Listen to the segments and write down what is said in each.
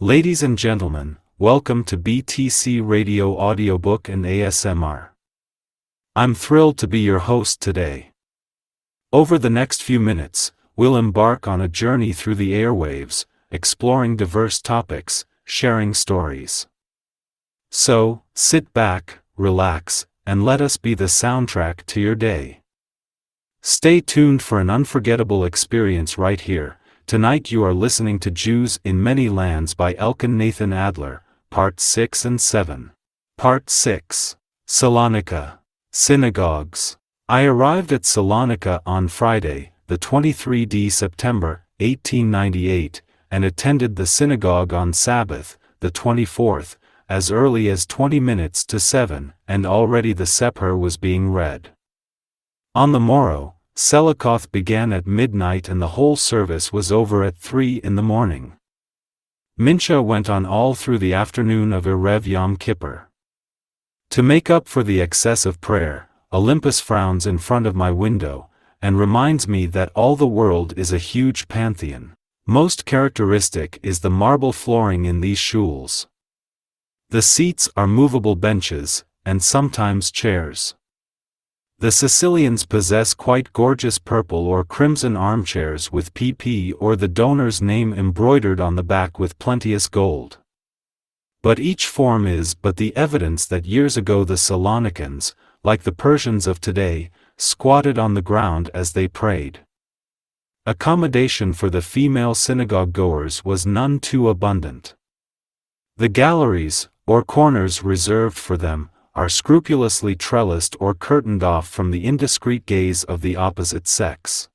Ladies and gentlemen, welcome to BTC Radio Audiobook and ASMR. I'm thrilled to be your host today. Over the next few minutes, we'll embark on a journey through the airwaves, exploring diverse topics, sharing stories. So, sit back, relax, and let us be the soundtrack to your day. Stay tuned for an unforgettable experience right here. Tonight you are listening to Jews in Many Lands by Elkan Nathan Adler, Part 6 and 7. Part 6. Salonika. Synagogues. I arrived at Salonika on Friday, the 23rd September, 1898, and attended the synagogue on Sabbath, the 24th, as early as 20 minutes to 7, and already the Sefer was being read. On the morrow, Selikoth began at midnight and the whole service was over at 3 in the morning. Mincha went on all through the afternoon of Erev Yom Kippur. To make up for the excess of prayer, Olympus frowns in front of my window, and reminds me that all the world is a huge pantheon. Most characteristic is the marble flooring in these shuls. The seats are movable benches, and sometimes chairs. The Sicilians possess quite gorgeous purple or crimson armchairs with PP or the donor's name embroidered on the back with plenteous gold. But each form is but the evidence that years ago the Salonikans, like the Persians of today, squatted on the ground as they prayed. Accommodation for the female synagogue goers was none too abundant. The galleries, or corners reserved for them, are scrupulously trellised or curtained off from the indiscreet gaze of the opposite sex.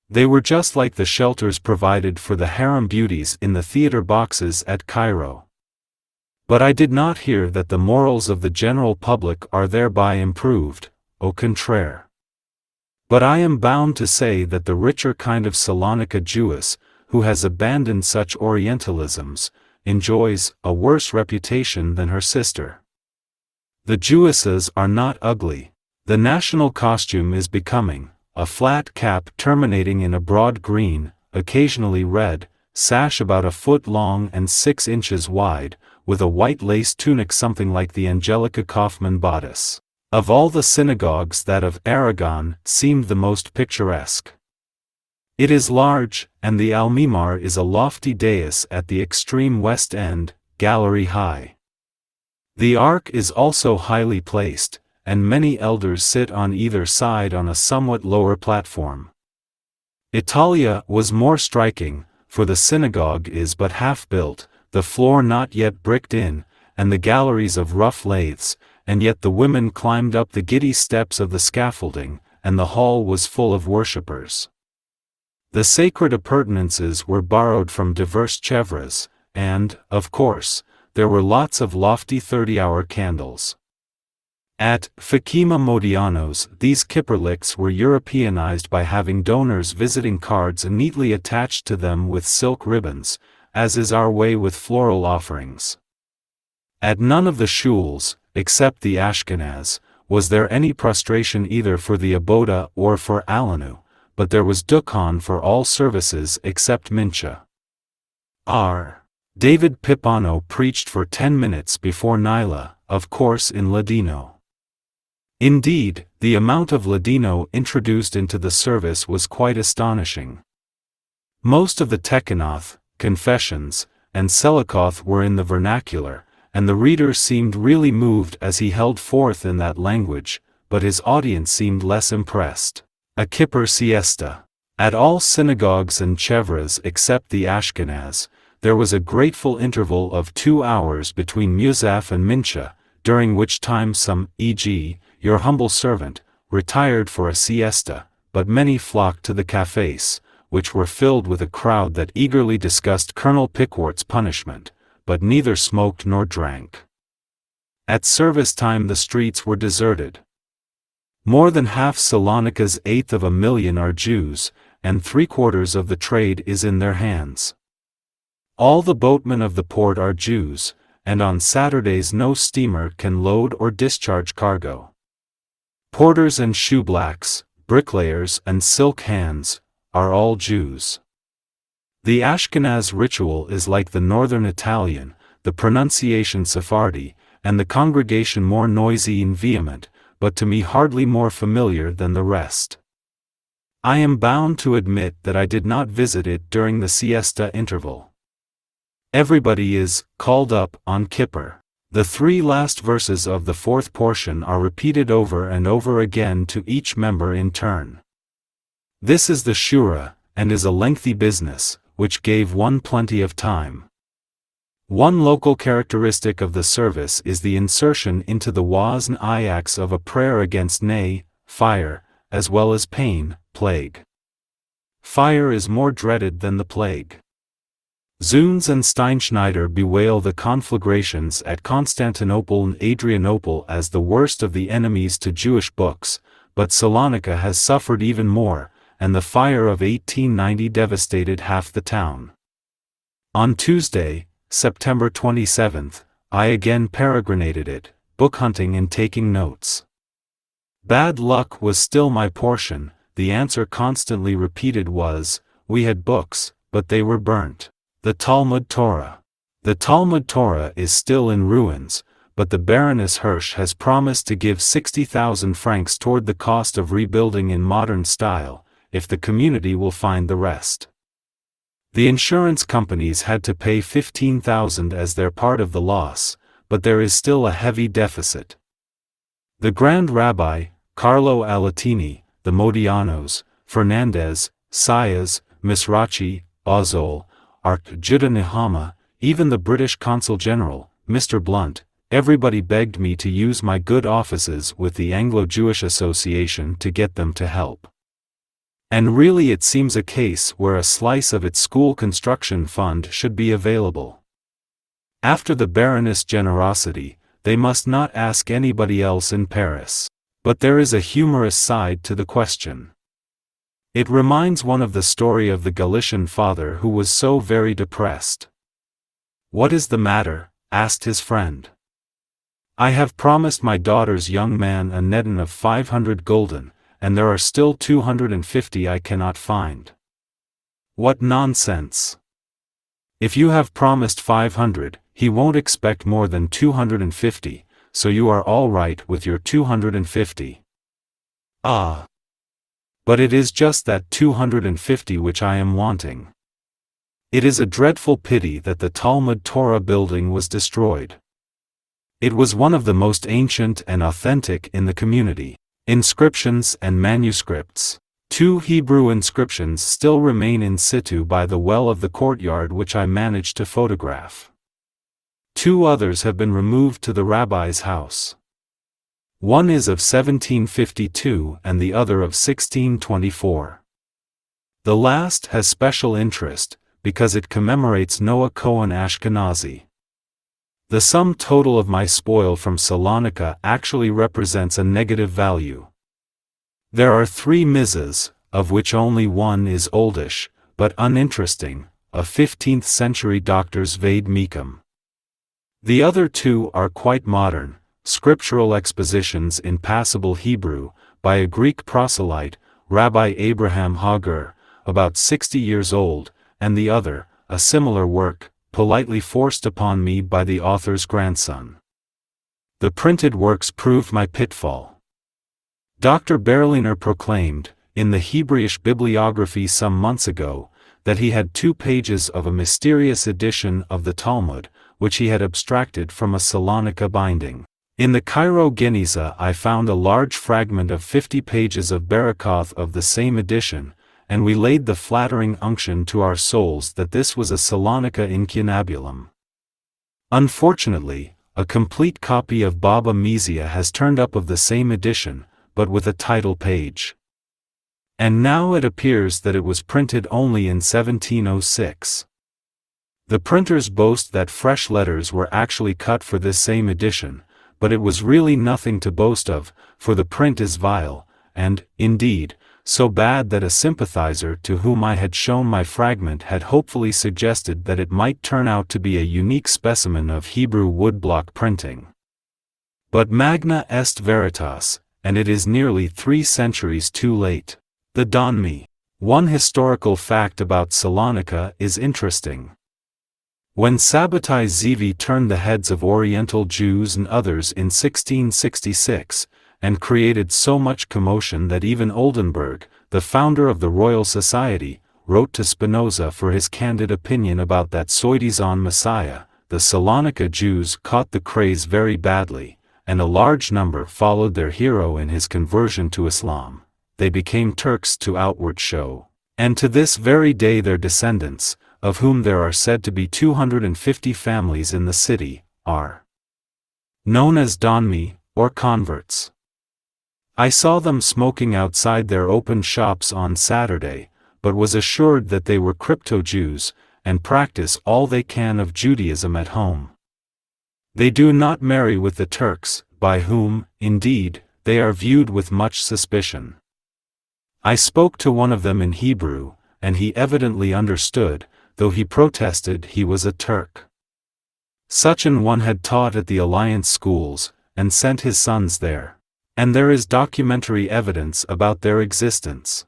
They were just like the shelters provided for the harem beauties in the theater boxes at Cairo. But I did not hear that the morals of the general public are thereby improved, au contraire. But I am bound to say that the richer kind of Salonika Jewess, who has abandoned such Orientalisms, enjoys a worse reputation than her sister. The Jewesses are not ugly. The national costume is becoming, a flat cap terminating in a broad green, occasionally red, sash about a foot long and 6 inches wide, with a white lace tunic something like the Angelica Kaufmann bodice. Of all the synagogues, that of Aragon seemed the most picturesque. It is large, and the Almimar is a lofty dais at the extreme west end, gallery high. The ark is also highly placed, and many elders sit on either side on a somewhat lower platform. Italia was more striking, for the synagogue is but half built, the floor not yet bricked in, and the galleries of rough laths, and yet the women climbed up the giddy steps of the scaffolding, and the hall was full of worshippers. The sacred appurtenances were borrowed from diverse chevres, and, of course, there were lots of lofty 30-hour candles. At Fatima Modiano's, these kipperlicks were Europeanized by having donors' visiting cards neatly attached to them with silk ribbons, as is our way with floral offerings. At none of the shuls, except the Ashkenaz, was there any prostration either for the Aboda or for Alanu, but there was dukhan for all services except Mincha. R. David Pipano preached for 10 minutes before Nyla, of course in Ladino. Indeed, the amount of Ladino introduced into the service was quite astonishing. Most of the Tekanoth, confessions, and Selikoth were in the vernacular, and the reader seemed really moved as he held forth in that language, but his audience seemed less impressed. A Kippur siesta. At all synagogues and chevres except the Ashkenaz, there was a grateful interval of 2 hours between Musaf and Mincha, during which time some, e.g., your humble servant, retired for a siesta, but many flocked to the cafés, which were filled with a crowd that eagerly discussed Colonel Pickwart's punishment, but neither smoked nor drank. At service time the streets were deserted. More than half Salonika's 1/8 are Jews, and 3/4 of the trade is in their hands. All the boatmen of the port are Jews, and on Saturdays no steamer can load or discharge cargo. Porters and shoeblacks, bricklayers and silk hands, are all Jews. The Ashkenaz ritual is like the Northern Italian, the pronunciation Sephardi, and the congregation more noisy and vehement, but to me hardly more familiar than the rest. I am bound to admit that I did not visit it during the siesta interval. Everybody is called up on Kippur. The 3 last verses of the 4th portion are repeated over and over again to each member in turn. This is the Shura, and is a lengthy business, which gave one plenty of time. One local characteristic of the service is the insertion into the wazn ayaks of a prayer against fire, as well as pain, plague. Fire is more dreaded than the plague. Zunes and Steinschneider bewail the conflagrations at Constantinople and Adrianople as the worst of the enemies to Jewish books, but Salonika has suffered even more, and the fire of 1890 devastated half the town. On Tuesday, September 27th, I again peregrinated it, book hunting and taking notes. Bad luck was still my portion. The answer constantly repeated was, we had books, but they were burnt. The Talmud Torah. The Talmud Torah is still in ruins, but the Baroness Hirsch has promised to give 60,000 francs toward the cost of rebuilding in modern style, if the community will find the rest. The insurance companies had to pay 15,000 as their part of the loss, but there is still a heavy deficit. The Grand Rabbi, Carlo Alatini, the Modianos, Fernandez, Sayas, Misrachi, Ozol, Judah Nehama, even the British Consul General, Mr. Blunt, everybody begged me to use my good offices with the Anglo-Jewish Association to get them to help. And really it seems a case where a slice of its school construction fund should be available. After the Baroness' generosity, they must not ask anybody else in Paris. But there is a humorous side to the question. It reminds one of the story of the Galician father who was so very depressed. "What is the matter?" asked his friend. "I have promised my daughter's young man a nettin of 500 gulden, and there are still 250 I cannot find." "What nonsense! If you have promised 500, he won't expect more than 250, so you are all right with your 250. "Ah! But it is just that 250 which I am wanting. It is a dreadful pity that the Talmud Torah building was destroyed. It was one of the most ancient and authentic in the community. Inscriptions and manuscripts. 2 Hebrew inscriptions still remain in situ by the well of the courtyard which I managed to photograph. 2 others have been removed to the rabbi's house. One is of 1752 and the other of 1624. The last has special interest, because it commemorates Noah Cohen Ashkenazi. The sum total of my spoil from Salonika actually represents a negative value. There are 3 mizas, of which only one is oldish, but uninteresting, a 15th century doctor's Vade Mecum. The other 2 are quite modern, scriptural expositions in passable Hebrew, by a Greek proselyte, Rabbi Abraham Hager, about 60 years old, and the other, a similar work, politely forced upon me by the author's grandson. The printed works proved my pitfall. Dr. Berliner proclaimed, in the Hebrewish bibliography some months ago, that he had 2 pages of a mysterious edition of the Talmud, which he had abstracted from a Salonika binding. In the Cairo Geniza I found a large fragment of 50 pages of Barakoth of the same edition, and we laid the flattering unction to our souls that this was a Salonika incunabulum. Unfortunately, a complete copy of Baba Mizia has turned up of the same edition, but with a title page. And now it appears that it was printed only in 1706. The printers boast that fresh letters were actually cut for this same edition, but it was really nothing to boast of, for the print is vile, and, indeed, so bad that a sympathizer to whom I had shown my fragment had hopefully suggested that it might turn out to be a unique specimen of Hebrew woodblock printing. But magna est veritas, and it is nearly 3 centuries too late. The Donmi. One historical fact about Salonika is interesting. When Sabbatai Zevi turned the heads of Oriental Jews and others in 1666, and created so much commotion that even Oldenburg, the founder of the Royal Society, wrote to Spinoza for his candid opinion about that soi-disant Messiah, the Salonika Jews caught the craze very badly, and a large number followed their hero in his conversion to Islam. They became Turks to outward show, and to this very day their descendants, of whom there are said to be 250 families in the city, are known as Donmi, or converts. I saw them smoking outside their open shops on Saturday, but was assured that they were crypto-Jews, and practice all they can of Judaism at home. They do not marry with the Turks, by whom, indeed, they are viewed with much suspicion. I spoke to one of them in Hebrew, and he evidently understood, though he protested he was a Turk. Such an one had taught at the Alliance schools, and sent his sons there. And there is documentary evidence about their existence.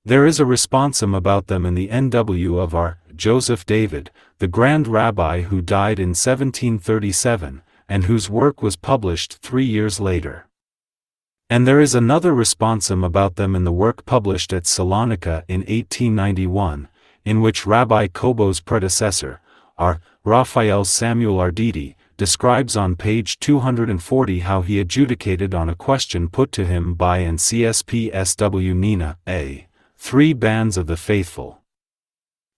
There is a responsum about them in the NW of our Joseph David, the Grand Rabbi who died in 1737, and whose work was published 3 years later. And there is another responsum about them in the work published at Salonika in 1891, in which Rabbi Kobo's predecessor, our Raphael Samuel Arditi, describes on page 240 how he adjudicated on a question put to him by an CSPSW Nina, a 3 bands of the faithful.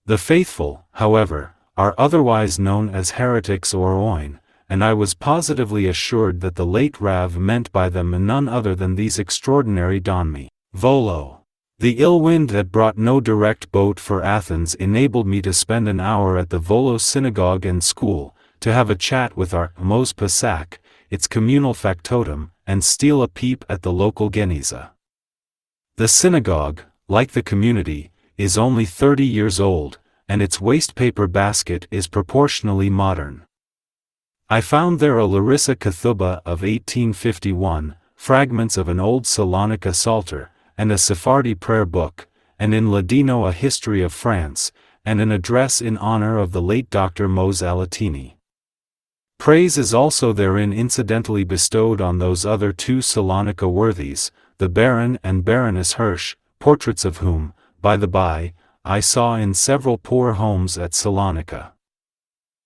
The faithful, however, are otherwise known as heretics or oin, and I was positively assured that the late Rav meant by them none other than these extraordinary Donmi. Volo. The ill wind that brought no direct boat for Athens enabled me to spend an hour at the Volo synagogue and school, to have a chat with our Mos Pasak, its communal factotum, and steal a peep at the local geniza. The synagogue, like the community, is only 30 years old, and its wastepaper basket is proportionally modern. I found there a Larissa Kethuba of 1851, fragments of an old Salonika Psalter, and a Sephardi prayer book, and in Ladino a history of France, and an address in honor of the late Dr. Mose Alatini. Praise is also therein incidentally bestowed on those other 2 Salonika worthies, the Baron and Baroness Hirsch, portraits of whom, by the by, I saw in several poor homes at Salonika.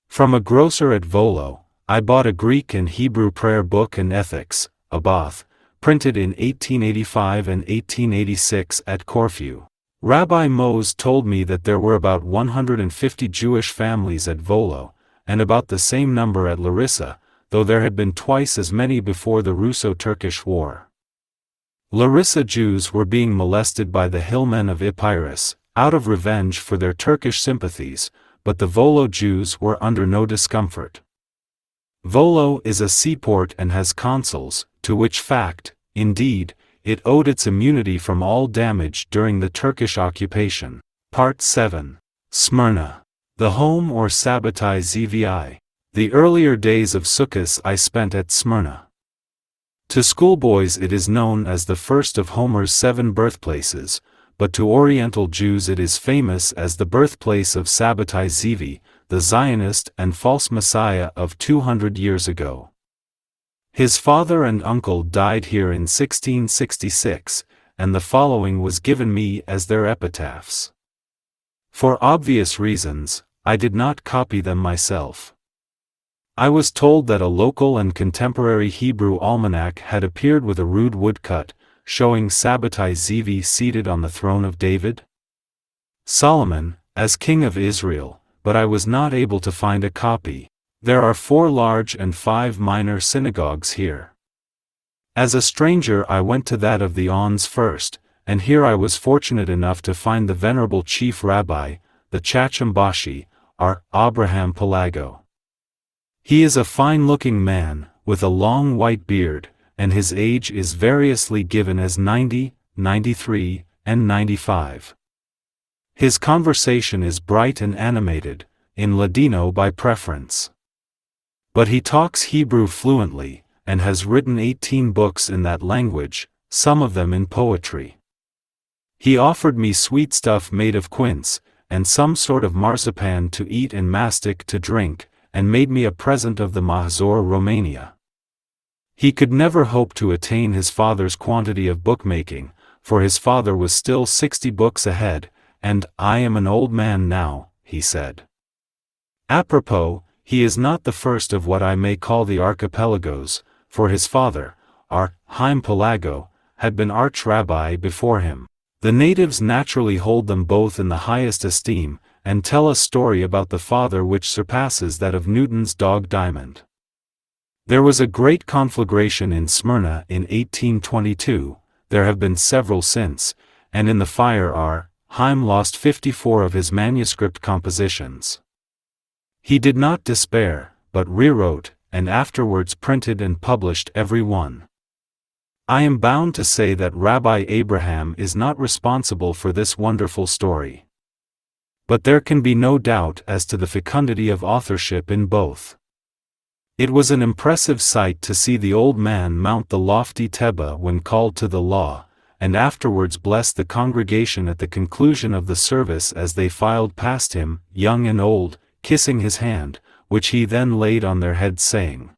From a grocer at Volo, I bought a Greek and Hebrew prayer book and ethics, a Both, printed in 1885 and 1886 at Corfu. Rabbi Mose told me that there were about 150 Jewish families at Volo, and about the same number at Larissa, though there had been twice as many before the Russo-Turkish War. Larissa Jews were being molested by the hillmen of Epirus, out of revenge for their Turkish sympathies, but the Volo Jews were under no discomfort. Volo is a seaport and has consuls, to which fact, indeed, it owed its immunity from all damage during the Turkish occupation. Part 7. Smyrna. The home or Sabbatai Zvi. The earlier days of Sukkot I spent at Smyrna. To schoolboys it is known as the first of Homer's 7 birthplaces, but to Oriental Jews it is famous as the birthplace of Sabbatai Zevi, the Zionist and false Messiah of 200 years ago. His father and uncle died here in 1666, and the following was given me as their epitaphs. For obvious reasons, I did not copy them myself. I was told that a local and contemporary Hebrew almanac had appeared with a rude woodcut, showing Sabbatai Zevi seated on the throne of David, Solomon, as king of Israel, but I was not able to find a copy. There are 4 large and 5 minor synagogues here. As a stranger I went to that of the Ons first, and here I was fortunate enough to find the venerable chief rabbi, the Chacham-Bashi, our Abraham Pelago. He is a fine-looking man, with a long white beard, and his age is variously given as 90, 93, and 95. His conversation is bright and animated, in Ladino by preference. But he talks Hebrew fluently, and has written 18 books in that language, some of them in poetry. He offered me sweet stuff made of quince, and some sort of marzipan to eat and mastic to drink, and made me a present of the Mahzor Romania. He could never hope to attain his father's quantity of bookmaking, for his father was still 60 books ahead, and I am an old man now, he said. Apropos, he is not the first of what I may call the archipelagos, for his father, Haim Pelago, had been arch-rabbi before him. The natives naturally hold them both in the highest esteem, and tell a story about the father which surpasses that of Newton's dog Diamond. There was a great conflagration in Smyrna in 1822, there have been several since, and in the fire Haim lost 54 of his manuscript compositions. He did not despair, but rewrote, and afterwards printed and published every one. I am bound to say that Rabbi Abraham is not responsible for this wonderful story. But there can be no doubt as to the fecundity of authorship in both. It was an impressive sight to see the old man mount the lofty teba when called to the law, and afterwards bless the congregation at the conclusion of the service as they filed past him, young and old, kissing his hand, which he then laid on their heads, saying,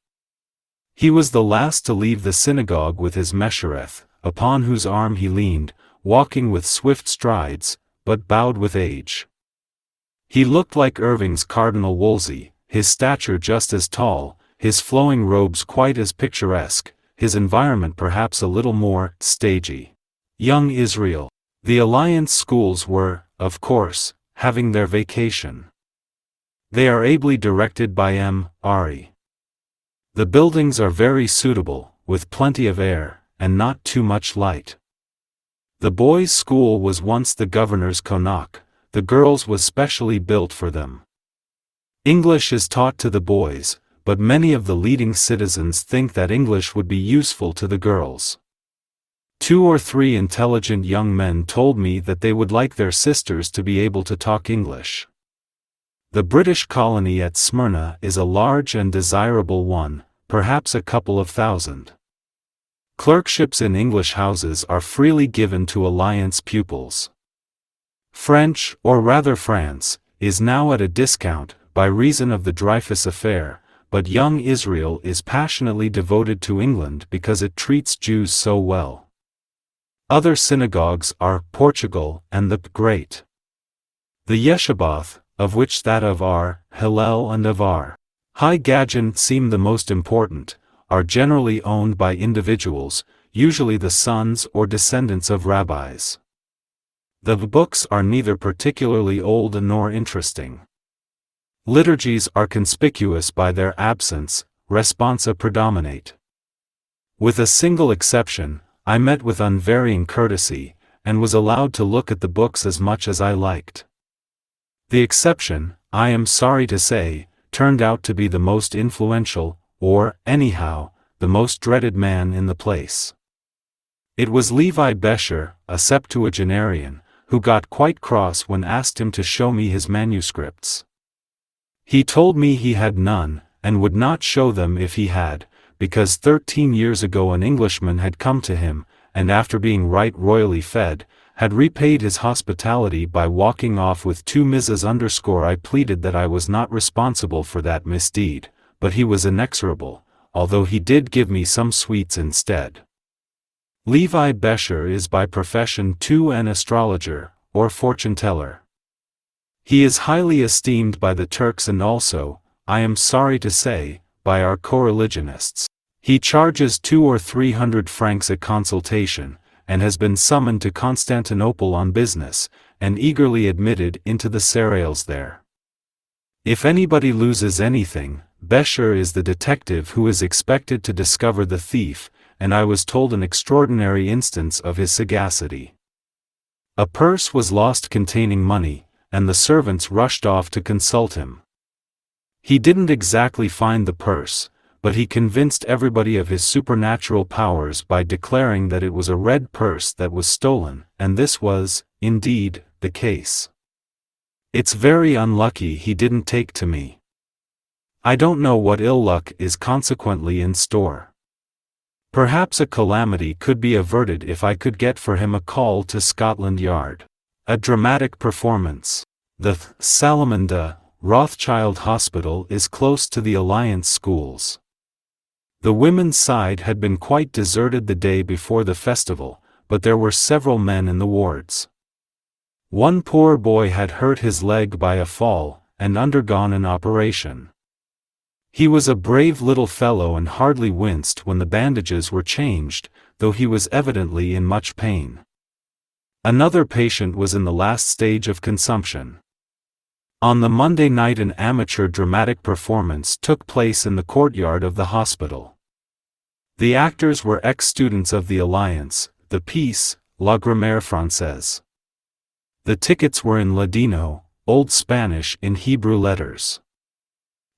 he was the last to leave the synagogue with his Meshereth, upon whose arm he leaned, walking with swift strides, but bowed with age. He looked like Irving's Cardinal Wolsey, his stature just as tall, his flowing robes quite as picturesque, his environment perhaps a little more stagey. Young Israel. The Alliance schools were, of course, having their vacation. They are ably directed by M. Ari. The buildings are very suitable, with plenty of air, and not too much light. The boys' school was once the governor's konak, the girls' was specially built for them. English is taught to the boys, but many of the leading citizens think that English would be useful to the girls. 2 or 3 intelligent young men told me that they would like their sisters to be able to talk English. The British colony at Smyrna is a large and desirable one, perhaps a couple of thousand. Clerkships in English houses are freely given to Alliance pupils. French, or rather France, is now at a discount, by reason of the Dreyfus affair, but young Israel is passionately devoted to England because it treats Jews so well. Other synagogues are Portugal and the Great. The Yeshiboth, of which that of Hillel and of High Gadgen seem the most important, are generally owned by individuals, usually the sons or descendants of rabbis. The books are neither particularly old nor interesting. Liturgies are conspicuous by their absence, responsa predominate. With a single exception, I met with unvarying courtesy, and was allowed to look at the books as much as I liked. The exception, I am sorry to say, turned out to be the most influential, or, anyhow, the most dreaded man in the place. It was Levi Besher, a septuagenarian, who got quite cross when asked him to show me his manuscripts. He told me he had none, and would not show them if he had, because 13 years ago an Englishman had come to him, and after being right royally fed, had repaid his hospitality by walking off with 2 Mrs. I pleaded that I was not responsible for that misdeed, but he was inexorable, although he did give me some sweets instead. Levi Besher is by profession too an astrologer, or fortune-teller. He is highly esteemed by the Turks and also, I am sorry to say, by our co-religionists. He charges 200 or 300 francs a consultation, and has been summoned to Constantinople on business, and eagerly admitted into the cereals there. If anybody loses anything, Besher is the detective who is expected to discover the thief, and I was told an extraordinary instance of his sagacity. A purse was lost containing money, and the servants rushed off to consult him. He didn't exactly find the purse, but he convinced everybody of his supernatural powers by declaring that it was a red purse that was stolen, and this was, indeed, the case. It's very unlucky he didn't take to me. I don't know what ill luck is consequently in store. Perhaps a calamity could be averted if I could get for him a call to Scotland Yard. A dramatic performance. The Salamander Rothschild Hospital is close to the Alliance schools. The women's side had been quite deserted the day before the festival, but there were several men in the wards. One poor boy had hurt his leg by a fall, and undergone an operation. He was a brave little fellow and hardly winced when the bandages were changed, though he was evidently in much pain. Another patient was in the last stage of consumption. On the Monday night an amateur dramatic performance took place in the courtyard of the hospital. The actors were ex-students of the Alliance, the piece, La Grammaire Française. The tickets were in Ladino, Old Spanish in Hebrew letters.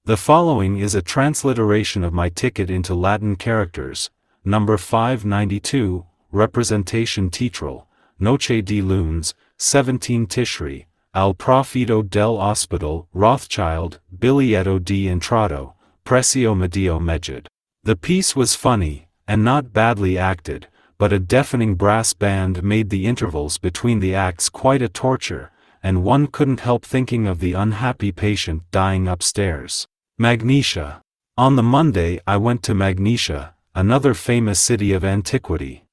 The following is a transliteration of my ticket into Latin characters. Number 592, Representation Teatral, Noche de Lunes, 17 Tishri, Al Profito del Hospital, Rothschild, Biglietto di Entrado, Precio Medio Megid. The piece was funny, and not badly acted, but a deafening brass band made the intervals between the acts quite a torture, and one couldn't help thinking of the unhappy patient dying upstairs. Magnesia. On the Monday I went to Magnesia, another famous city of antiquity.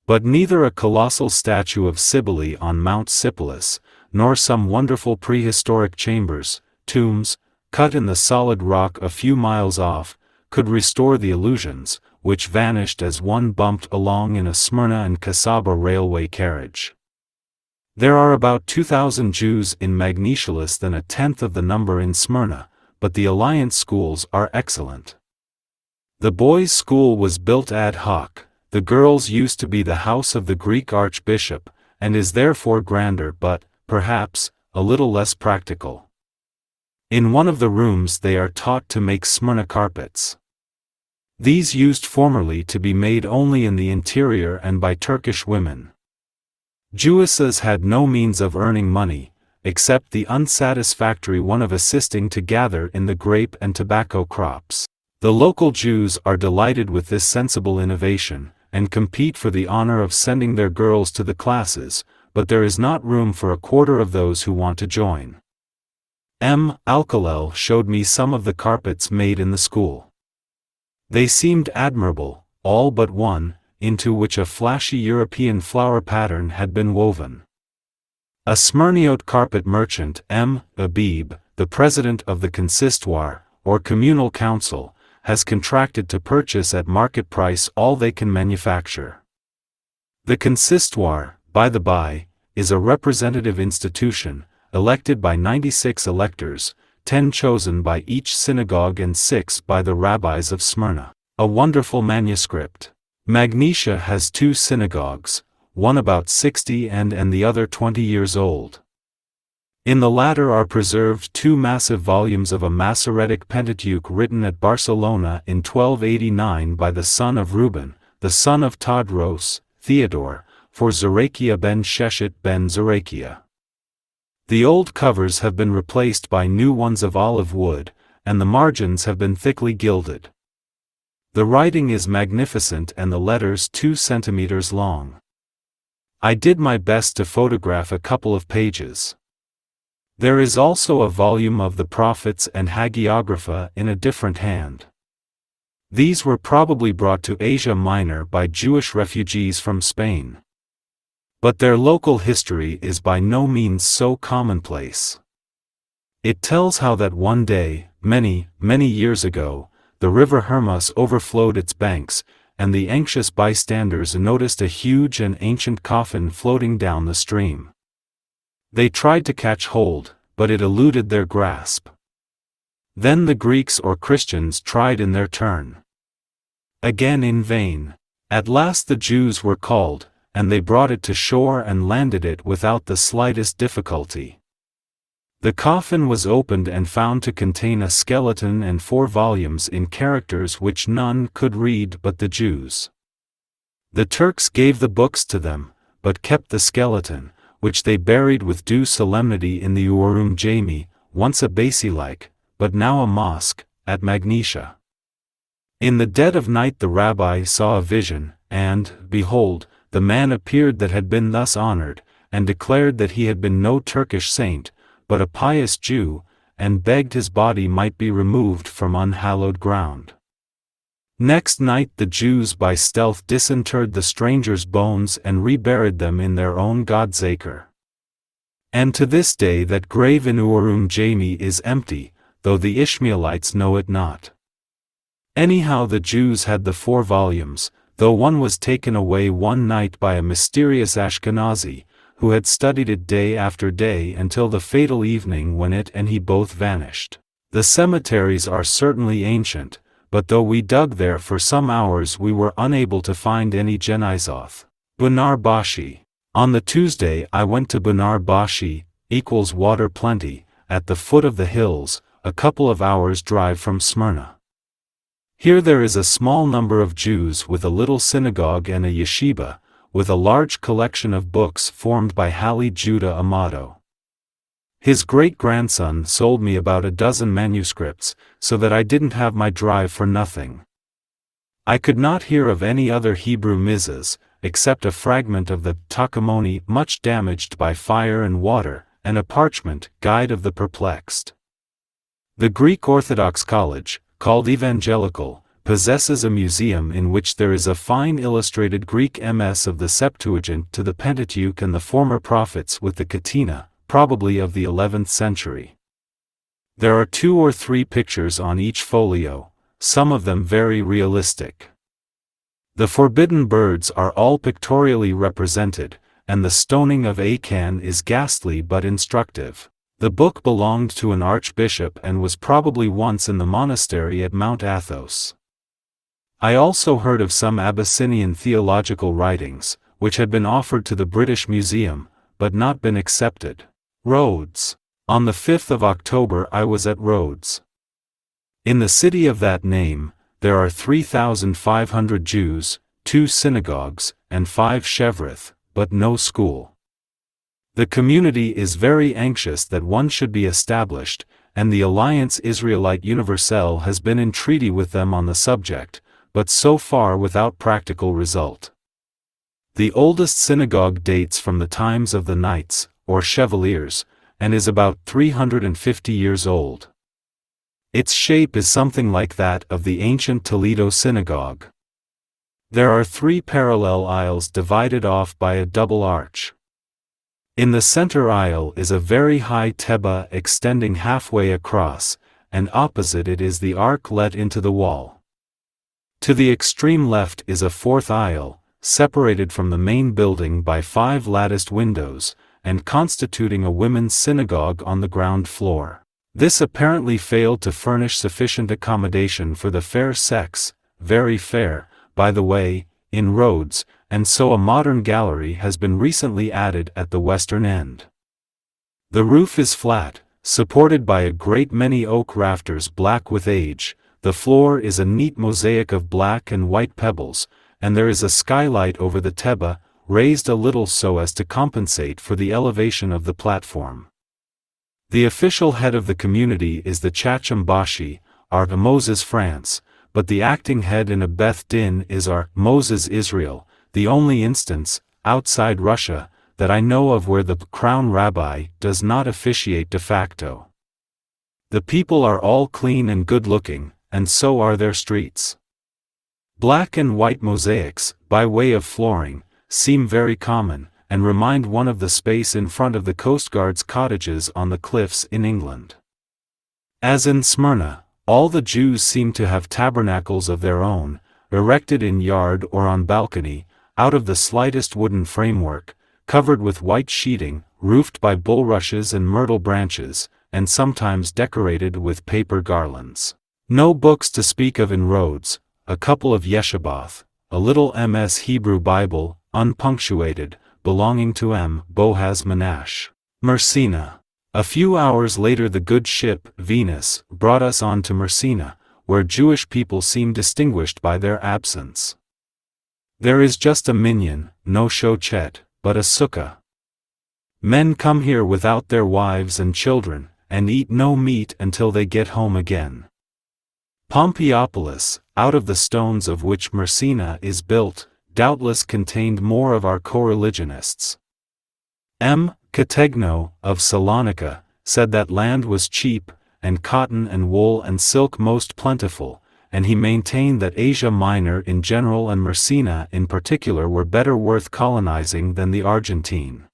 But neither a colossal statue of Cybele on Mount Sipylus, nor some wonderful prehistoric chambers, tombs, cut in the solid rock a few miles off, could restore the illusions, which vanished as one bumped along in a Smyrna and Casaba railway carriage. There are about 2,000 Jews in Magnesia, less than a tenth of the number in Smyrna, but the Alliance schools are excellent. The boys' school was built ad hoc, the girls' used to be the house of the Greek archbishop, and is therefore grander but, perhaps, a little less practical. In one of the rooms they are taught to make Smyrna carpets. These used formerly to be made only in the interior and by Turkish women. Jewesses had no means of earning money, except the unsatisfactory one of assisting to gather in the grape and tobacco crops. The local Jews are delighted with this sensible innovation, and compete for the honor of sending their girls to the classes, but there is not room for a quarter of those who want to join. M. Alkalel showed me some of the carpets made in the school. They seemed admirable, all but one, into which a flashy European flower pattern had been woven. A Smyrniote carpet merchant, M. Abib, the president of the consistoire, or communal council, has contracted to purchase at market price all they can manufacture. The consistoire, by the by, is a representative institution, elected by 96 electors, 10 chosen by each synagogue and 6 by the rabbis of Smyrna. A wonderful manuscript. Magnesia has 2 synagogues, one about 60 and the other 20 years old. In the latter are preserved 2 massive volumes of a Masoretic Pentateuch written at Barcelona in 1289 by the son of Reuben, the son of Tadros, Theodore, for Zerachiah ben Sheshet ben Zerachiah. The old covers have been replaced by new ones of olive wood, and the margins have been thickly gilded. The writing is magnificent and the letters 2 centimeters long. I did my best to photograph a couple of pages. There is also a volume of the Prophets and Hagiographa in a different hand. These were probably brought to Asia Minor by Jewish refugees from Spain. But their local history is by no means so commonplace. It tells how that one day, many years ago, the river Hermus overflowed its banks, and the anxious bystanders noticed a huge and ancient coffin floating down the stream. They tried to catch hold, but it eluded their grasp. Then the Greeks or Christians tried in their turn. Again in vain. At last the Jews were called, and they brought it to shore and landed it without the slightest difficulty. The coffin was opened and found to contain a skeleton and 4 volumes in characters which none could read but the Jews. The Turks gave the books to them, but kept the skeleton, which they buried with due solemnity in the Urum Jami, once a basilica, but now a mosque, at Magnesia. In the dead of night the rabbi saw a vision, and, behold, the man appeared that had been thus honored, and declared that he had been no Turkish saint, but a pious Jew, and begged his body might be removed from unhallowed ground. Next night the Jews by stealth disinterred the stranger's bones and reburied them in their own God's acre. And to this day that grave in Urim Jamie is empty, though the Ishmaelites know it not. Anyhow the Jews had the 4 volumes, though one was taken away one night by a mysterious Ashkenazi, who had studied it day after day until the fatal evening when it and he both vanished. The cemeteries are certainly ancient, but though we dug there for some hours we were unable to find any Genizoth. Bunar Bashi. On the Tuesday I went to Bunar Bashi, equals water plenty, at the foot of the hills, a couple of hours' drive from Smyrna. Here there is a small number of Jews with a little synagogue and a yeshiva, with a large collection of books formed by Hali Judah Amato. His great-grandson sold me about a dozen manuscripts, so that I didn't have my drive for nothing. I could not hear of any other Hebrew mizas, except a fragment of the Takamoni much damaged by fire and water, and a parchment Guide of the Perplexed. The Greek Orthodox College, called Evangelical, possesses a museum in which there is a fine illustrated Greek MS of the Septuagint to the Pentateuch and the former prophets with the Katina, probably of the 11th century. There are 2 or 3 pictures on each folio, some of them very realistic. The forbidden birds are all pictorially represented, and the stoning of Achan is ghastly but instructive. The book belonged to an archbishop and was probably once in the monastery at Mount Athos. I also heard of some Abyssinian theological writings, which had been offered to the British Museum, but not been accepted. Rhodes. On the 5th of October I was at Rhodes. In the city of that name, there are 3,500 Jews, 2 synagogues, and 5 chevrith, but no school. The community is very anxious that one should be established, and the Alliance Israelite Universelle has been in treaty with them on the subject, but so far without practical result. The oldest synagogue dates from the times of the Knights, or Chevaliers, and is about 350 years old. Its shape is something like that of the ancient Toledo synagogue. There are 3 parallel aisles divided off by a double arch. In the center aisle is a very high teba extending halfway across, and opposite it is the ark let into the wall. To the extreme left is a 4th aisle, separated from the main building by 5 latticed windows, and constituting a women's synagogue on the ground floor. This apparently failed to furnish sufficient accommodation for the fair sex, very fair, by the way, in Rhodes, and so a modern gallery has been recently added at the western end. The roof is flat, supported by a great many oak rafters black with age, the floor is a neat mosaic of black and white pebbles, and there is a skylight over the teba, raised a little so as to compensate for the elevation of the platform. The official head of the community is the Chacham Bashi, our Moses France, but the acting head in a Beth Din is our Moses Israel, the only instance, outside Russia, that I know of where the crown rabbi does not officiate de facto. The people are all clean and good-looking, and so are their streets. Black and white mosaics, by way of flooring, seem very common, and remind one of the space in front of the Coast Guard's cottages on the cliffs in England. As in Smyrna, all the Jews seem to have tabernacles of their own, erected in yard or on balcony, out of the slightest wooden framework, covered with white sheeting, roofed by bulrushes and myrtle branches, and sometimes decorated with paper garlands. No books to speak of in Rhodes, a couple of yeshiboth, a little MS Hebrew Bible, unpunctuated, belonging to M. Boaz Manash. Messina. A few hours later the good ship, Venus, brought us on to Messina, where Jewish people seem distinguished by their absence. There is just a minyan, no shochet, but a sukkah. Men come here without their wives and children, and eat no meat until they get home again. Pompeiopolis, out of the stones of which Messina is built, doubtless contained more of our co-religionists. M. Categno, of Salonika, said that land was cheap, and cotton and wool and silk most plentiful, and he maintained that Asia Minor in general and Messina in particular were better worth colonizing than the Argentine.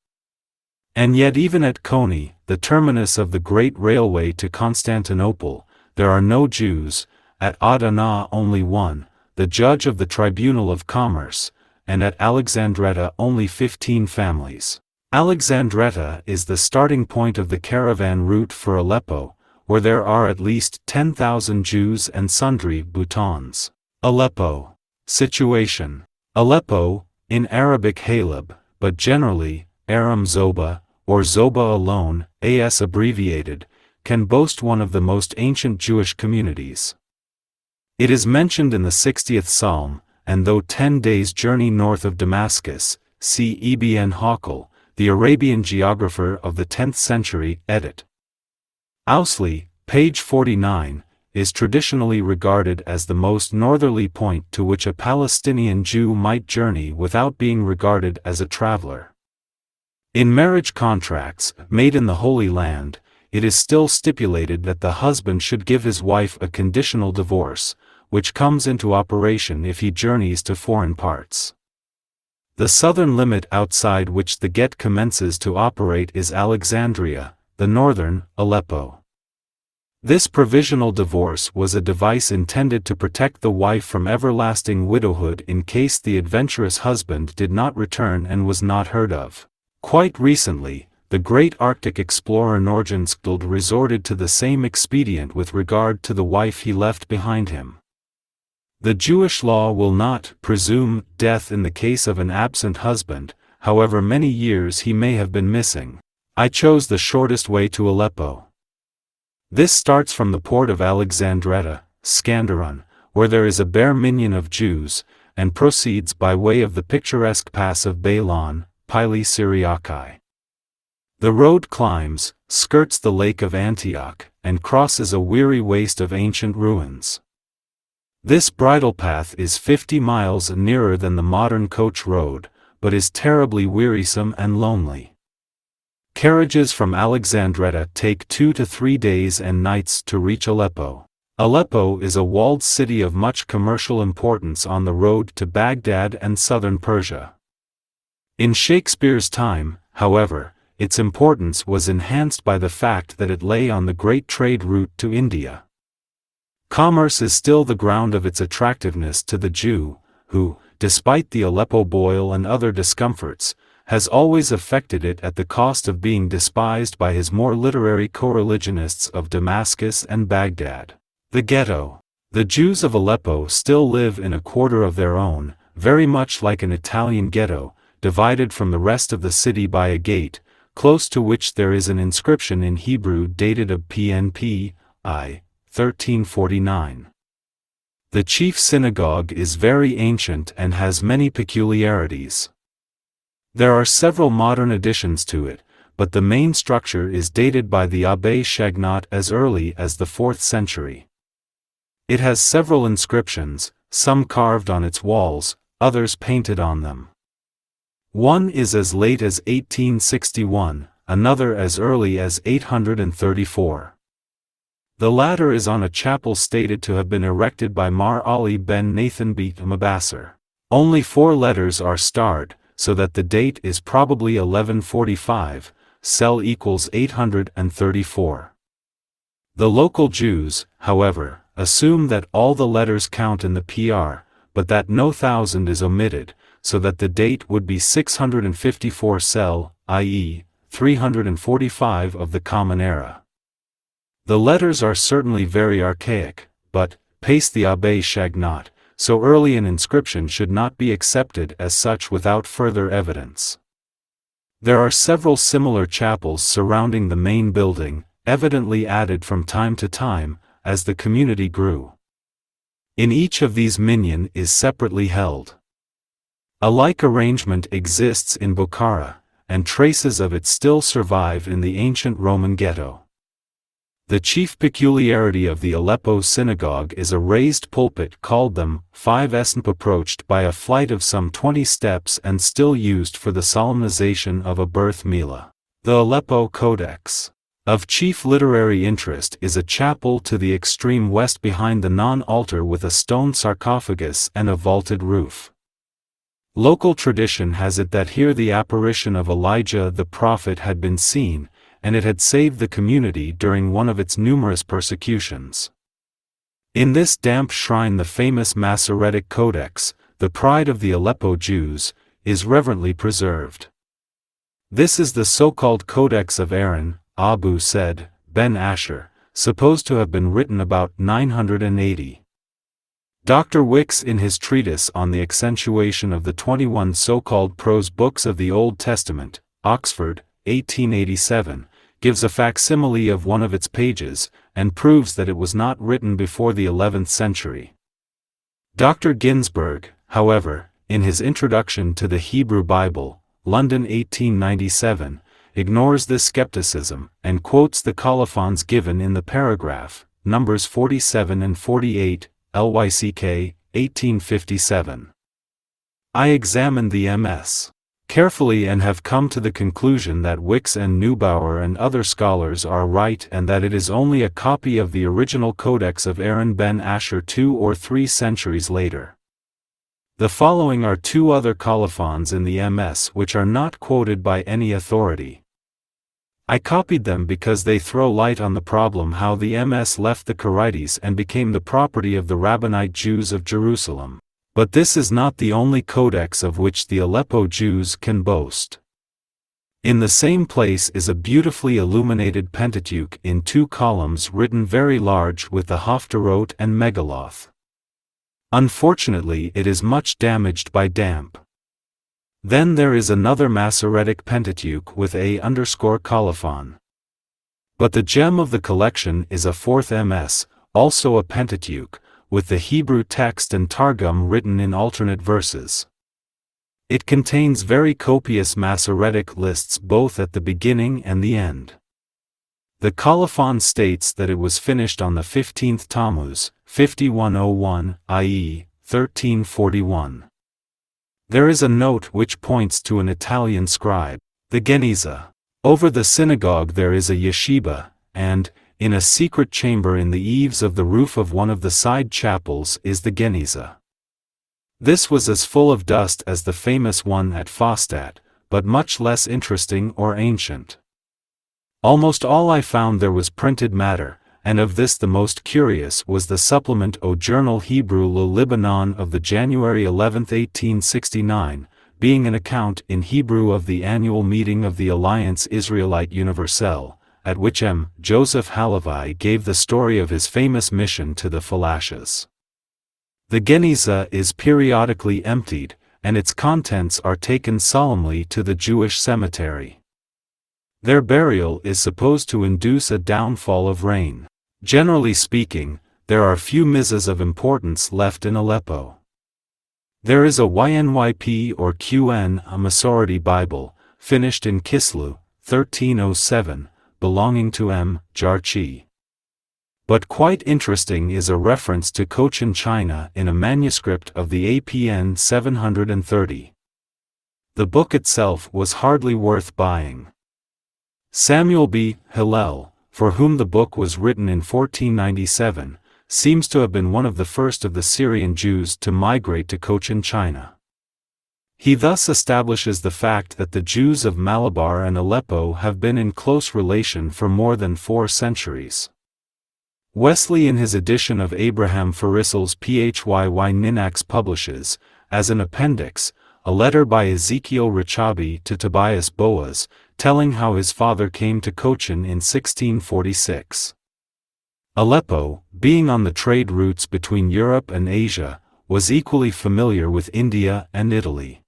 And yet even at Koni, the terminus of the great railway to Constantinople, there are no Jews, at Adana only one, the judge of the Tribunal of Commerce, and at Alexandretta only 15 families. Alexandretta is the starting point of the caravan route for Aleppo, where there are at least 10,000 Jews and sundry Bhutans. Aleppo. Situation. Aleppo, in Arabic Halab, but generally, Aram Zoba, or Zoba alone, as abbreviated, can boast one of the most ancient Jewish communities. It is mentioned in the 60th Psalm, and though 10 days' journey north of Damascus, see Ibn Hakel, the Arabian geographer of the 10th century, edit. Owsley, page 49, is traditionally regarded as the most northerly point to which a Palestinian Jew might journey without being regarded as a traveler. In marriage contracts, made in the Holy Land, it is still stipulated that the husband should give his wife a conditional divorce, which comes into operation if he journeys to foreign parts. The southern limit outside which the get commences to operate is Alexandria, the northern, Aleppo. This provisional divorce was a device intended to protect the wife from everlasting widowhood in case the adventurous husband did not return and was not heard of. Quite recently, the great Arctic explorer Nordenskjöld resorted to the same expedient with regard to the wife he left behind him. The Jewish law will not presume death in the case of an absent husband, however many years he may have been missing. I chose the shortest way to Aleppo. This starts from the port of Alexandretta, Skanderun, where there is a bare minion of Jews, and proceeds by way of the picturesque pass of Bailon, Pili Syriaci. The road climbs, skirts the lake of Antioch, and crosses a weary waste of ancient ruins. This bridle path is 50 miles nearer than the modern coach road, but is terribly wearisome and lonely. Carriages from Alexandretta take 2 to 3 days and nights to reach Aleppo. Aleppo is a walled city of much commercial importance on the road to Baghdad and southern Persia. In Shakespeare's time, however, its importance was enhanced by the fact that it lay on the great trade route to India. Commerce is still the ground of its attractiveness to the Jew, who, despite the Aleppo boil and other discomforts, has always affected it at the cost of being despised by his more literary co-religionists of Damascus and Baghdad. The ghetto. The Jews of Aleppo still live in a quarter of their own, very much like an Italian ghetto, divided from the rest of the city by a gate, close to which there is an inscription in Hebrew dated of PNP, I. 1349. The chief synagogue is very ancient and has many peculiarities. There are several modern additions to it, but the main structure is dated by the Abbé Chagnot as early as the 4th century. It has several inscriptions, some carved on its walls, others painted on them. One is as late as 1861, another as early as 834. The latter is on a chapel stated to have been erected by Mar Ali ben Nathan Beit Mabassar. Only 4 letters are starred, so that the date is probably 1145, cell equals 834. The local Jews, however, assume that all the letters count in the PR, but that no thousand is omitted, so that the date would be 654 cell, i.e., 345 of the Common Era. The letters are certainly very archaic, but, pace the Abbé Chagnot, so early an inscription should not be accepted as such without further evidence. There are several similar chapels surrounding the main building, evidently added from time to time, as the community grew. In each of these minyan is separately held. A like arrangement exists in Bukhara, and traces of it still survive in the ancient Roman ghetto. The chief peculiarity of the Aleppo synagogue is a raised pulpit called the 5 approached by a flight of some 20 steps and still used for the solemnization of a birth milah. The Aleppo Codex. Of chief literary interest is a chapel to the extreme west behind the non-altar with a stone sarcophagus and a vaulted roof. Local tradition has it that here the apparition of Elijah the prophet had been seen, and it had saved the community during one of its numerous persecutions. In this damp shrine the famous Masoretic Codex, the pride of the Aleppo Jews, is reverently preserved. This is the so-called Codex of Aaron, Abu said, Ben Asher, supposed to have been written about 980. Dr. Wicks in his treatise on the accentuation of the 21 so-called prose books of the Old Testament, Oxford, 1887, gives a facsimile of one of its pages, and proves that it was not written before the 11th century. Dr. Ginsberg, however, in his Introduction to the Hebrew Bible, London 1897, ignores this skepticism, and quotes the colophons given in the paragraph, Numbers 47 and 48, LYCK, 1857. I examined the MS. carefully and have come to the conclusion that Wicks and Neubauer and other scholars are right and that it is only a copy of the original Codex of Aaron ben Asher 2 or 3 centuries later. The following are 2 other colophons in the MS which are not quoted by any authority. I copied them because they throw light on the problem how the MS left the Karaites and became the property of the Rabbinite Jews of Jerusalem. But this is not the only codex of which the Aleppo Jews can boast. In the same place is a beautifully illuminated Pentateuch in 2 columns written very large with the Haftarot and Megaloth. Unfortunately it is much damaged by damp. Then there is another Masoretic Pentateuch with A_colophon. But the gem of the collection is a 4th MS, also a Pentateuch, with the Hebrew text and Targum written in alternate verses. It contains very copious Masoretic lists both at the beginning and the end. The colophon states that it was finished on the 15th Tammuz, 5101, i.e., 1341. There is a note which points to an Italian scribe, the Geniza. Over the synagogue there is a yeshiva, and, in a secret chamber in the eaves of the roof of one of the side chapels is the Geniza. This was as full of dust as the famous one at Fostat, but much less interesting or ancient. Almost all I found there was printed matter, and of this the most curious was the supplement au Journal Hebrew le Libanon of the January 11, 1869, being an account in Hebrew of the annual meeting of the Alliance Israelite Universelle, at which M. Joseph Halevi gave the story of his famous mission to the Falashas. The Geniza is periodically emptied, and its contents are taken solemnly to the Jewish cemetery. Their burial is supposed to induce a downfall of rain. Generally speaking, there are few mizahs of importance left in Aleppo. There is a YNYP or QN, a Masorti Bible, finished in Kislew, 1307, belonging to M. Jarchi. But quite interesting is a reference to Cochin China in a manuscript of the APN 730. The book itself was hardly worth buying. Samuel B. Hillel, for whom the book was written in 1497, seems to have been one of the first of the Syrian Jews to migrate to Cochin China. He thus establishes the fact that the Jews of Malabar and Aleppo have been in close relation for more than 4 centuries. Wesley in his edition of Abraham Farissel's Phyyy Ninax publishes, as an appendix, a letter by Ezekiel Richabi to Tobias Boas, telling how his father came to Cochin in 1646. Aleppo, being on the trade routes between Europe and Asia, was equally familiar with India and Italy.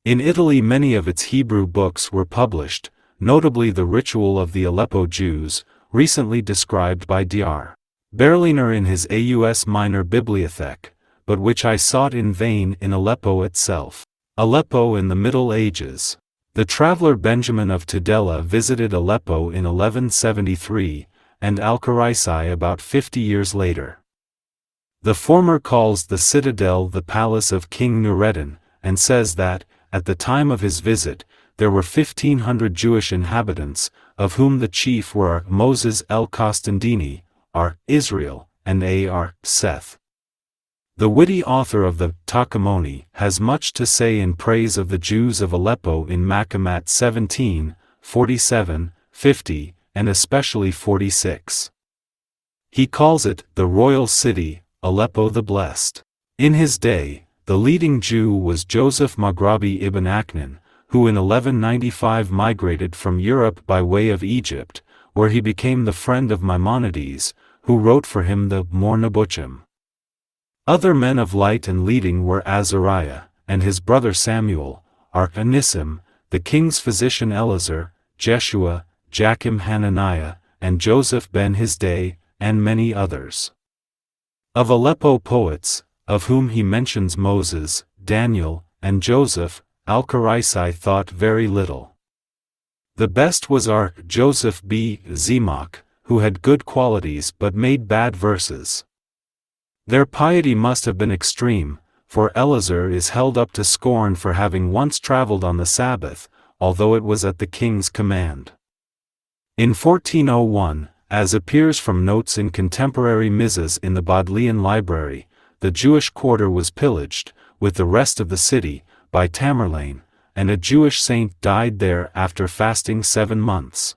In Italy many of its Hebrew books were published, notably the Ritual of the Aleppo Jews, recently described by Dr. Berliner in his Aus Minor Bibliothek, but which I sought in vain in Aleppo itself. Aleppo in the Middle Ages. The traveler Benjamin of Tudela visited Aleppo in 1173, and Al-Quraisai about 50 years later. The former calls the citadel the palace of King Nureddin, and says that, at the time of his visit, there were 1,500 Jewish inhabitants, of whom the chief were Moses el-Costandini, Israel, and Seth. The witty author of the Takamoni has much to say in praise of the Jews of Aleppo in Makamat 17, 47, 50, and especially 46. He calls it the royal city, Aleppo the Blessed. In his day, the leading Jew was Joseph Maghrabi ibn Aknan, who in 1195 migrated from Europe by way of Egypt, where he became the friend of Maimonides, who wrote for him the Mornabuchim. Other men of light and leading were Azariah, and his brother Samuel, Anissim, the king's physician Eleazar, Jeshua, Jachim Hananiah, and Joseph ben his day, and many others. Of Aleppo poets, of whom he mentions Moses, Daniel, and Joseph, Al-Quraisai thought very little. The best was Joseph b. Zemach, who had good qualities but made bad verses. Their piety must have been extreme, for Eleazar is held up to scorn for having once traveled on the Sabbath, although it was at the king's command. In 1401, as appears from notes in contemporary Mizas in the Bodleian Library, the Jewish quarter was pillaged, with the rest of the city, by Tamerlane, and a Jewish saint died there after fasting 7 months.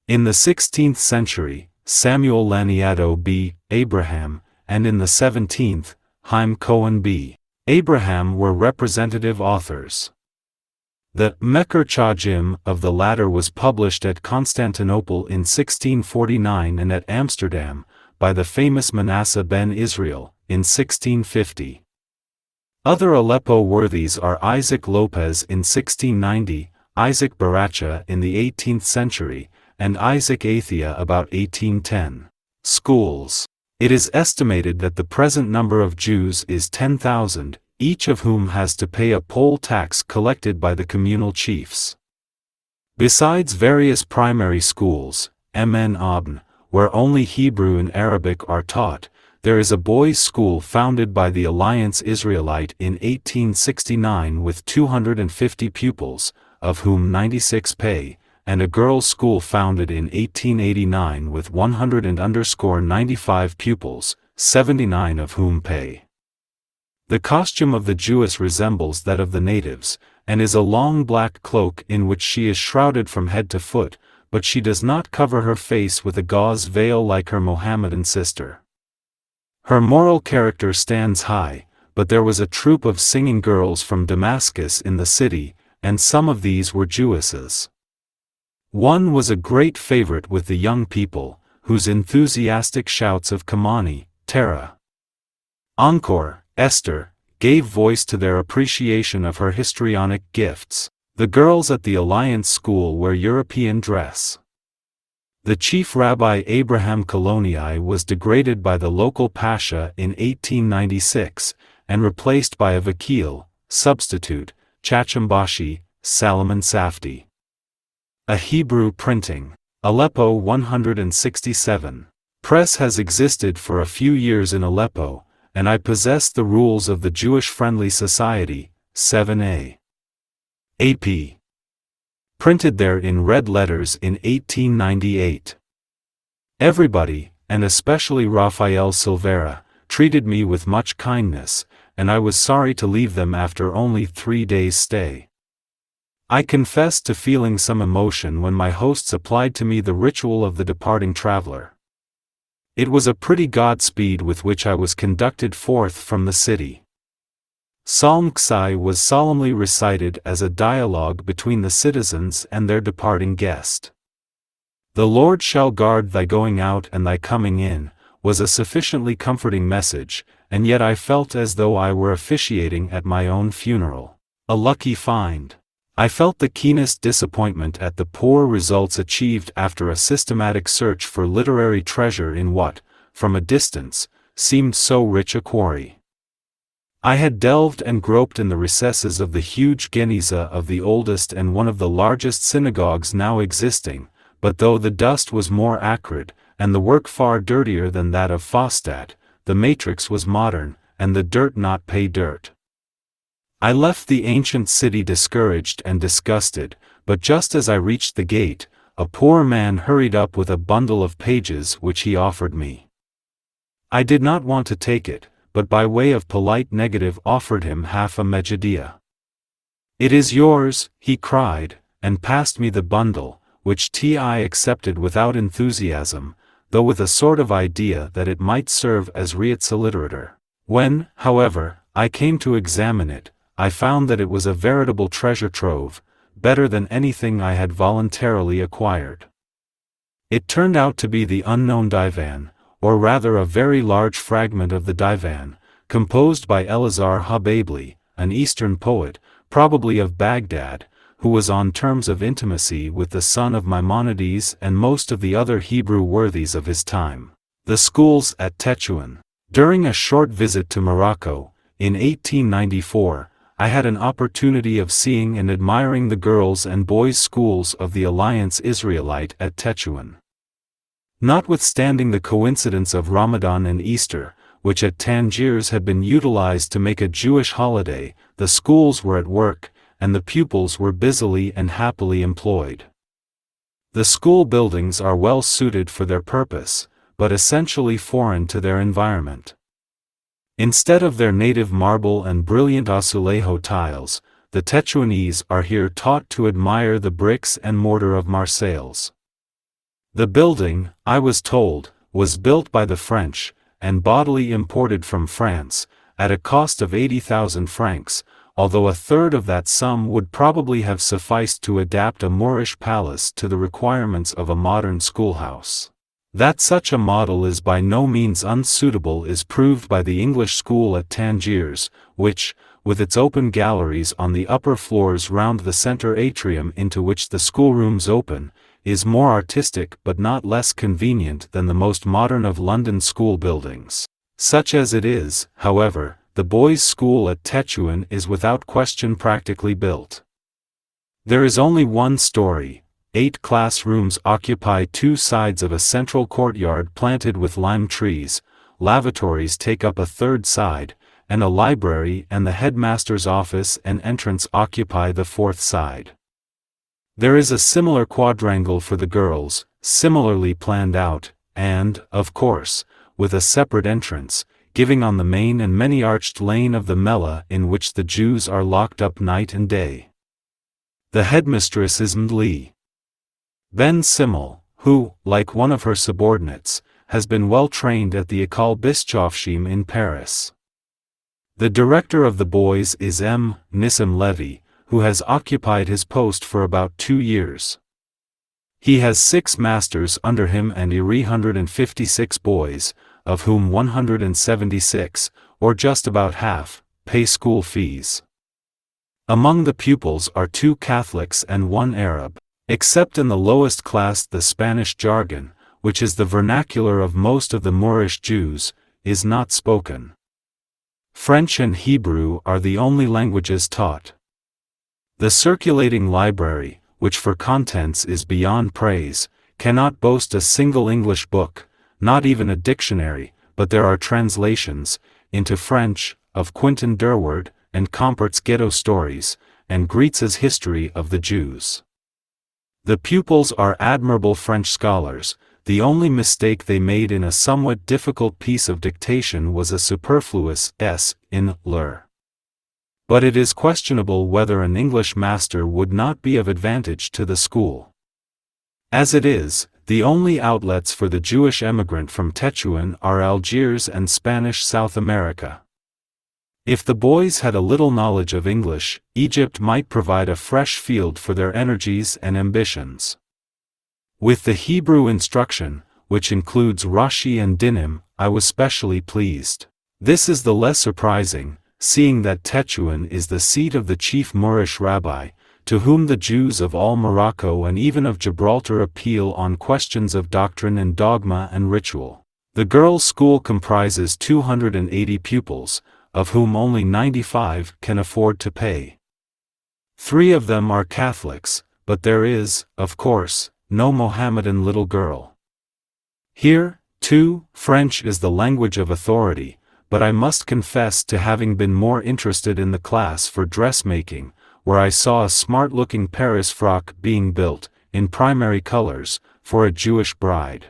In the 16th century, Samuel Laniado b. Abraham, and in the 17th, Chaim Cohen b. Abraham were representative authors. The Meker Chajim of the latter was published at Constantinople in 1649 and at Amsterdam, by the famous Manasseh ben Israel, in 1650. Other Aleppo worthies are Isaac Lopez in 1690, Isaac Baracha in the 18th century, and Isaac Athia about 1810. Schools. It is estimated that the present number of Jews is 10,000, each of whom has to pay a poll tax collected by the communal chiefs. Besides various primary schools, Mn Abn, where only Hebrew and Arabic are taught, there is a boys' school founded by the Alliance Israelite in 1869 with 250 pupils, of whom 96 pay, and a girls' school founded in 1889 with 195 pupils, 79 of whom pay. The costume of the Jewess resembles that of the natives, and is a long black cloak in which she is shrouded from head to foot, but she does not cover her face with a gauze veil like her Mohammedan sister. Her moral character stands high, but there was a troop of singing girls from Damascus in the city, and some of these were Jewesses. One was a great favorite with the young people, whose enthusiastic shouts of Kamani, Tara, Encore, Esther, gave voice to their appreciation of her histrionic gifts. The girls at the Alliance School wear European dress. The chief rabbi Abraham Kolonii was degraded by the local pasha in 1896, and replaced by a vakil, substitute, Chachambashi, Salomon Safdi. A Hebrew printing. Aleppo 167. Press has existed for a few years in Aleppo, and I possess the rules of the Jewish Friendly Society, 7a. AP. Printed there in red letters in 1898. Everybody, and especially Raphael Silveira, treated me with much kindness, and I was sorry to leave them after only 3 days' stay. I confess to feeling some emotion when my hosts applied to me the ritual of the departing traveler. It was a pretty Godspeed with which I was conducted forth from the city. Psalm Ksai was solemnly recited as a dialogue between the citizens and their departing guest. The Lord shall guard thy going out and thy coming in, was a sufficiently comforting message, and yet I felt as though I were officiating at my own funeral. A lucky find. I felt the keenest disappointment at the poor results achieved after a systematic search for literary treasure in what, from a distance, seemed so rich a quarry. I had delved and groped in the recesses of the huge Geniza of the oldest and one of the largest synagogues now existing, but though the dust was more acrid, and the work far dirtier than that of Fostat, the matrix was modern, and the dirt not pay dirt. I left the ancient city discouraged and disgusted, but just as I reached the gate, a poor man hurried up with a bundle of pages which he offered me. I did not want to take it, but by way of polite negative offered him half a Megidia. "It is yours," he cried, and passed me the bundle, which I accepted without enthusiasm, though with a sort of idea that it might serve as reitseliterator. When, however, I came to examine it, I found that it was a veritable treasure trove, better than anything I had voluntarily acquired. It turned out to be the unknown divan, or rather a very large fragment of the divan, composed by Elazar Hababli, an Eastern poet, probably of Baghdad, who was on terms of intimacy with the son of Maimonides and most of the other Hebrew worthies of his time. The schools at Tetuan. During a short visit to Morocco, in 1894, I had an opportunity of seeing and admiring the girls' and boys' schools of the Alliance Israelite at Tetuan. Notwithstanding the coincidence of Ramadan and Easter, which at Tangiers had been utilized to make a Jewish holiday, the schools were at work, and the pupils were busily and happily employed. The school buildings are well suited for their purpose, but essentially foreign to their environment. Instead of their native marble and brilliant azulejo tiles, the Tetuanese are here taught to admire the bricks and mortar of Marseilles. The building, I was told, was built by the French, and bodily imported from France, at a cost of 80,000 francs, although a third of that sum would probably have sufficed to adapt a Moorish palace to the requirements of a modern schoolhouse. That such a model is by no means unsuitable is proved by the English school at Tangiers, which, with its open galleries on the upper floors round the centre atrium into which the schoolrooms open, is more artistic but not less convenient than the most modern of London school buildings. Such as it is, however, the boys' school at Tetuan is without question practically built. There is only one story. 8 classrooms occupy 2 sides of a central courtyard planted with lime trees, lavatories take up a third side, and a library and the headmaster's office and entrance occupy the fourth side. There is a similar quadrangle for the girls, similarly planned out, and, of course, with a separate entrance, giving on the main and many-arched lane of the Mela in which the Jews are locked up night and day. The headmistress is Mdli Ben Simmel, who, like one of her subordinates, has been well trained at the École Bischofsheim in Paris. The director of the boys is M. Nissim Levy, who has occupied his post for about 2 years. He has 6 masters under him and 356 boys, of whom 176, or just about half, pay school fees. Among the pupils are 2 Catholics and 1 Arab. Except in the lowest class the Spanish jargon, which is the vernacular of most of the Moorish Jews, is not spoken. French and Hebrew are the only languages taught. The circulating library, which for contents is beyond praise, cannot boast a single English book, not even a dictionary, but there are translations, into French, of Quentin Durward, and Compert's Ghetto Stories, and Grietz's History of the Jews. The pupils are admirable French scholars. The only mistake they made in a somewhat difficult piece of dictation was a superfluous s in leur. But it is questionable whether an English master would not be of advantage to the school. As it is, the only outlets for the Jewish emigrant from Tetuan are Algiers and Spanish South America. If the boys had a little knowledge of English, Egypt might provide a fresh field for their energies and ambitions. With the Hebrew instruction, which includes Rashi and Dinim, I was specially pleased. This is the less surprising, seeing that Tetuan is the seat of the chief Moorish rabbi, to whom the Jews of all Morocco and even of Gibraltar appeal on questions of doctrine and dogma and ritual. The girls' school comprises 280 pupils, of whom only 95 can afford to pay. 3 of them are Catholics, but there is, of course, no Mohammedan little girl. Here, too, French is the language of authority, but I must confess to having been more interested in the class for dressmaking, where I saw a smart-looking Paris frock being built, in primary colors, for a Jewish bride.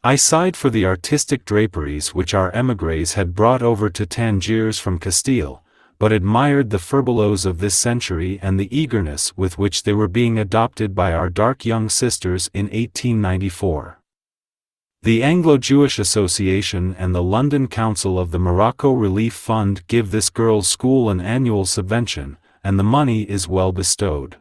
I sighed for the artistic draperies which our émigrés had brought over to Tangiers from Castile, but admired the furbelows of this century and the eagerness with which they were being adopted by our dark young sisters in 1894. The Anglo-Jewish Association and the London Council of the Morocco Relief Fund give this girls' school an annual subvention, and the money is well bestowed.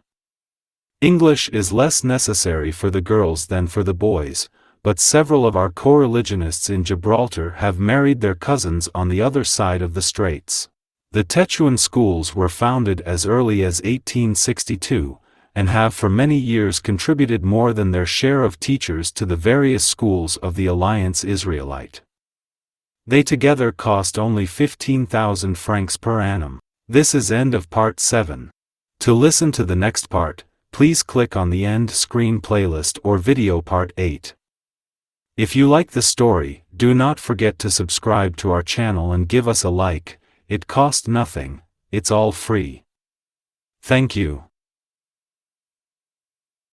English is less necessary for the girls than for the boys, but several of our co-religionists in Gibraltar have married their cousins on the other side of the straits. The Tetuan schools were founded as early as 1862, and have for many years contributed more than their share of teachers to the various schools of the Alliance Israelite. They together cost only 15,000 francs per annum. This is end of part 7. To listen to the next part, please click on the end screen playlist or video part 8. If you like the story, do not forget to subscribe to our channel and give us a like. It costs nothing, it's all free. Thank you.